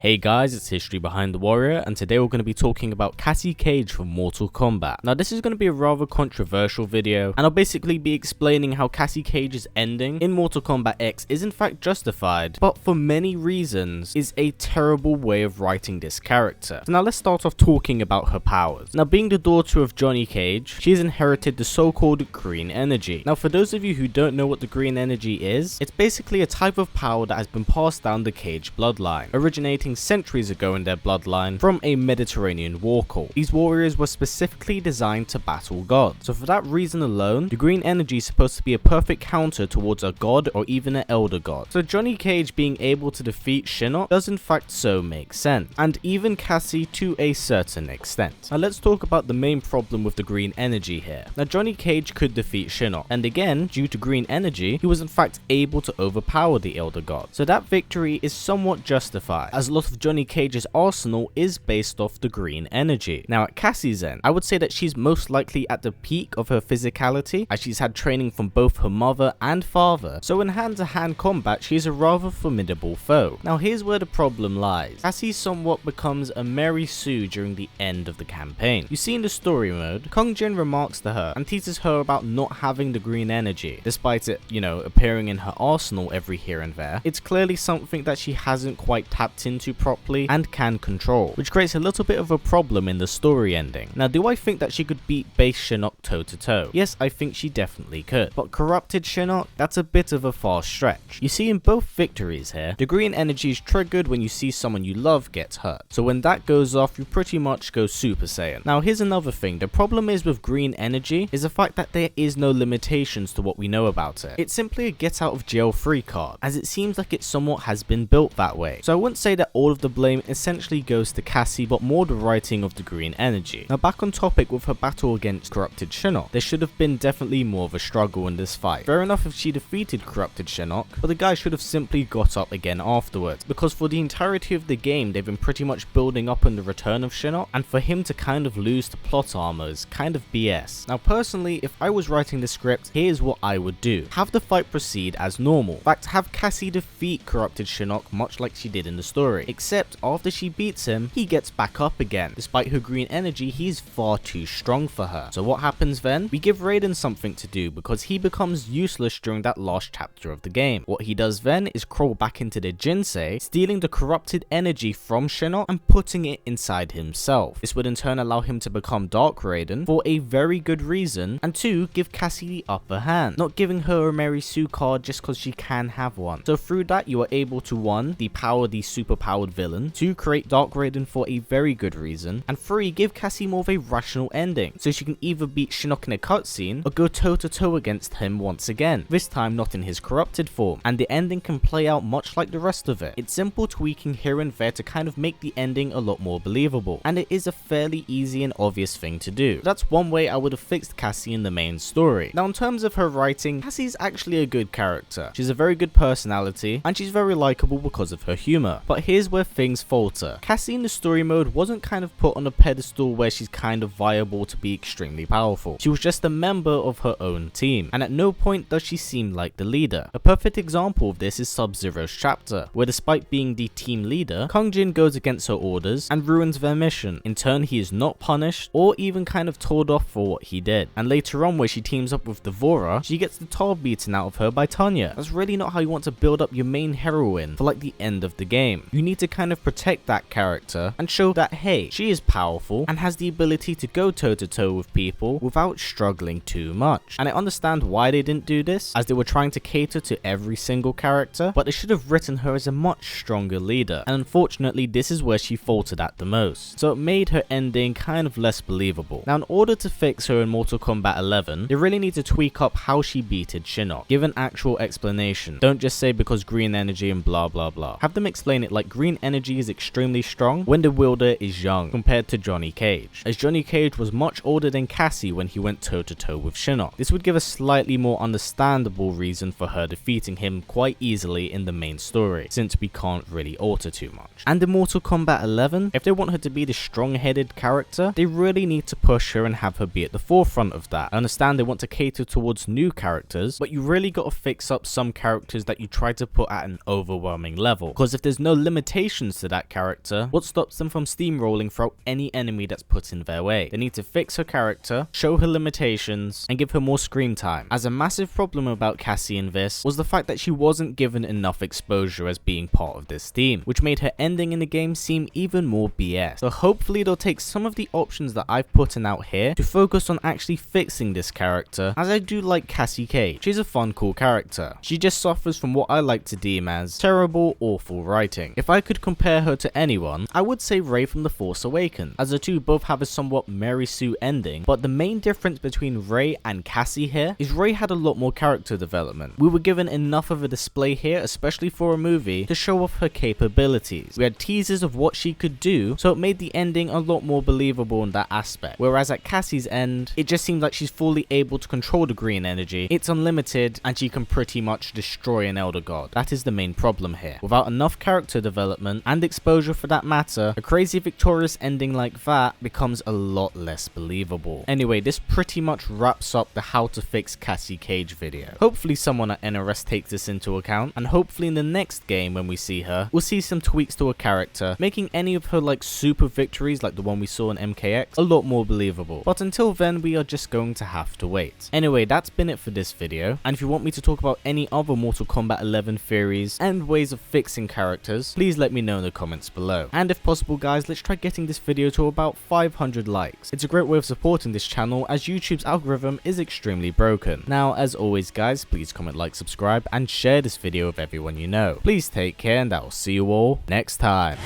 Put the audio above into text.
Hey guys, it's History Behind the Warrior, and today we're going to be talking about Cassie Cage from Mortal Kombat. Now this is going to be a rather controversial video, and I'll basically be explaining how Cassie Cage's ending in Mortal Kombat X is in fact justified, but for many reasons is a terrible way of writing this character. So now let's start off talking about her powers. Now being the daughter of Johnny Cage, she's inherited the so-called green energy. Now for those of you who don't know what the green energy is, it's basically a type of power that has been passed down the Cage bloodline, originating centuries ago in their bloodline from a Mediterranean war cult. These warriors were specifically designed to battle gods, so for that reason alone, the green energy is supposed to be a perfect counter towards a god or even an elder god. So Johnny Cage being able to defeat Shinnok does in fact so make sense, and even Cassie to a certain extent. Now let's talk about the main problem with the green energy here. Now Johnny Cage could defeat Shinnok, and again, due to green energy, he was in fact able to overpower the elder god. So that victory is somewhat justified, as a lot of Johnny Cage's arsenal is based off the green energy. Now at Cassie's end, I would say that she's most likely at the peak of her physicality, as she's had training from both her mother and father, so in hand-to-hand combat she's a rather formidable foe. Now here's where the problem lies. Cassie somewhat becomes a Mary Sue during the end of the campaign. You see in the story mode, Kong Jin remarks to her and teases her about not having the green energy, despite it, appearing in her arsenal every here and there. It's clearly something that she hasn't quite tapped into properly and can control, which creates a little bit of a problem in the story ending. Now do I think that she could beat base Shinnok toe to toe? Yes, I think she definitely could, but corrupted Shinnok, that's a bit of a far stretch. You see in both victories here, the green energy is triggered when you see someone you love gets hurt, so when that goes off you pretty much go Super Saiyan. Now here's another thing, the problem is with green energy is the fact that there is no limitations to what we know about it. It's simply a get out of jail free card, as it seems like it somewhat has been built that way. So I wouldn't say that all of the blame essentially goes to Cassie, but more the writing of the green energy. Now back on topic with her battle against corrupted Shinnok, there should have been definitely more of a struggle in this fight. Fair enough if she defeated corrupted Shinnok, but the guy should have simply got up again afterwards, because for the entirety of the game they've been pretty much building up on the return of Shinnok, and for him to kind of lose to plot armor is kind of BS. Now personally, if I was writing the script, here's what I would do. Have the fight proceed as normal. In fact, have Cassie defeat corrupted Shinnok much like she did in the story, except after she beats him, he gets back up again. Despite her green energy, he's far too strong for her. So what happens then? We give Raiden something to do, because he becomes useless during that last chapter of the game. What he does then is crawl back into the Jinsei, stealing the corrupted energy from Shinnok and putting it inside himself. This would in turn allow him to become Dark Raiden for a very good reason, and 2, give Cassie the upper hand, not giving her a Mary Sue card just because she can have one. So through that you are able to 1, depower the superpowered villain, 2, create Dark Raiden for a very good reason, and 3, give Cassie more of a rational ending, so she can either beat Shinnok in a cutscene or go toe to toe against him once again, this time not in his corrupted form, and the ending can play out much like the rest of it. It's simple tweaking here and there to kind of make the ending a lot more believable, and it is a fairly easy and obvious thing to do. That's one way I would have fixed Cassie in the main story. Now in terms of her writing, Cassie's actually a good character. She's a very good personality, and she's very likable because of her humor. But here's where things falter. Cassie in the story mode wasn't kind of put on a pedestal where she's kind of viable to be extremely powerful. She was just a member of her own team, and at no point does she seem like the leader. A perfect example of this is Sub-Zero's chapter, where despite being the team leader, Kong Jin goes against her orders and ruins their mission. In turn, he is not punished or even kind of told off for what he did. And later on, where she teams up with Devora, she gets the tar beaten out of her by Tanya. That's really not how you want to build up your main heroine for like the end of the game. You need to kind of protect that character and show that, hey, she is powerful and has the ability to go toe to toe with people without struggling too much. And I understand why they didn't do this, as they were trying to cater to every single character, but they should have written her as a much stronger leader, and unfortunately this is where she faltered at the most, so it made her ending kind of less believable. Now in order to fix her in Mortal Kombat 11, they really need to tweak up how she beated Shinnok. Give an actual explanation. Don't just say because green energy and blah blah blah. Have them explain it like green energy is extremely strong when the wielder is young compared to Johnny Cage, as Johnny Cage was much older than Cassie when he went toe to toe with Shinnok. This would give a slightly more understandable reason for her defeating him quite easily in the main story, since we can't really alter too much. And in Mortal Kombat 11, if they want her to be the strong-headed character, they really need to push her and have her be at the forefront of that. I understand they want to cater towards new characters, but you really got to fix up some characters that you try to put at an overwhelming level, because if there's no limitations limitations to that character, what stops them from steamrolling throughout any enemy that's put in their way. They need to fix her character, show her limitations, and give her more screen time. As a massive problem about Cassie in this was the fact that she wasn't given enough exposure as being part of this team, which made her ending in the game seem even more BS. So hopefully they'll take some of the options that I've put in out here to focus on actually fixing this character, as I do like Cassie Cage. She's a fun, cool character. She just suffers from what I like to deem as terrible, awful writing. If I could compare her to anyone, I would say Rey from The Force Awakens, as the two both have a somewhat Mary Sue ending, but the main difference between Rey and Cassie here is Rey had a lot more character development. We were given enough of a display here, especially for a movie, to show off her capabilities. We had teasers of what she could do, so it made the ending a lot more believable in that aspect. Whereas at Cassie's end, it just seems like she's fully able to control the green energy, it's unlimited, and she can pretty much destroy an Elder God. That is the main problem here. Without enough character development, and exposure for that matter, a crazy victorious ending like that becomes a lot less believable. Anyway, this pretty much wraps up the how to fix Cassie Cage video. Hopefully someone at NRS takes this into account, and hopefully in the next game when we see her, we'll see some tweaks to her character, making any of her like super victories like the one we saw in MKX a lot more believable. But until then, we are just going to have to wait. Anyway, that's been it for this video, and if you want me to talk about any other Mortal Kombat 11 theories and ways of fixing characters, please let me know in the comments below. And if possible guys, let's try getting this video to about 500 likes. It's a great way of supporting this channel as YouTube's algorithm is extremely broken. Now as always guys, please comment, like, subscribe, and share this video with everyone you know. Please take care, and I will see you all next time.